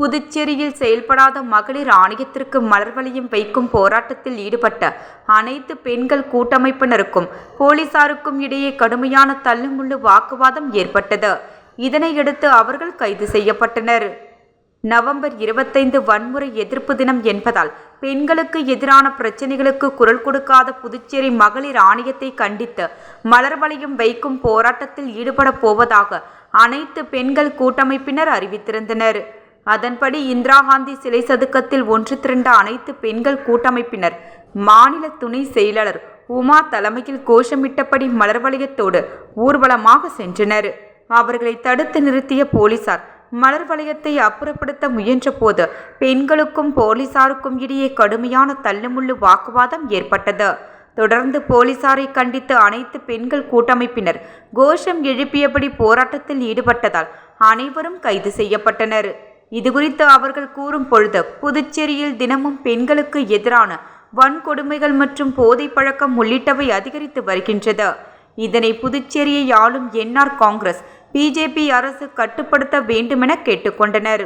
புதுச்சேரியில் செயல்படாத மகளிர் ஆணையத்திற்கு மலர் வளையம் வைக்கும் போராட்டத்தில் ஈடுபட்ட அனைத்து பெண்கள் கூட்டமைப்பினருக்கும் போலீசாருக்கும் இடையே கடுமையான தள்ளுமுள்ளு வாக்குவாதம் ஏற்பட்டது. இதனையடுத்து அவர்கள் கைது செய்யப்பட்டனர். நவம்பர் 25 வன்முறை எதிர்ப்பு தினம் என்பதால் பெண்களுக்கு எதிரான பிரச்சினைகளுக்கு குரல் கொடுக்காத புதுச்சேரி மகளிர் ஆணையத்தை கண்டித்து மலர் வளையம் வைக்கும் போராட்டத்தில் ஈடுபட போவதாக அனைத்து பெண்கள் கூட்டமைப்பினர் அறிவித்திருந்தனர். அதன்படி இந்திரா காந்தி சிலை சதுக்கத்தில் ஒன்று திரண்ட அனைத்து பெண்கள் கூட்டமைப்பினர் மாநில துணை செயலாளர் உமா தலைமையில் கோஷமிட்டபடி மலர் வளையத்தோடு ஊர்வலமாக சென்றனர். அவர்களை தடுத்து நிறுத்திய போலீசார் மலர் வளையத்தை அப்புறப்படுத்த முயன்ற போது பெண்களுக்கும் போலீசாருக்கும் இடையே கடுமையான தள்ளுமுள்ளு வாக்குவாதம் ஏற்பட்டது. தொடர்ந்து போலீசாரை கண்டித்து அனைத்து பெண்கள் கூட்டமைப்பினர் கோஷம் எழுப்பியபடி போராட்டத்தில் ஈடுபட்டதால் அனைவரும் கைது செய்யப்பட்டனர். இதுகுறித்து அவர்கள் கூறும் பொழுது, புதுச்சேரியில் தினமும் பெண்களுக்கு எதிரான வன்கொடுமைகள் மற்றும் போதை பழக்கம் உள்ளிட்டவை அதிகரித்து வருகின்றது. இதனை புதுச்சேரியை ஆளும் என்ஆர் காங்கிரஸ், பிஜேபி அரசு கட்டுப்படுத்த வேண்டுமென கேட்டுக்கொண்டனர்.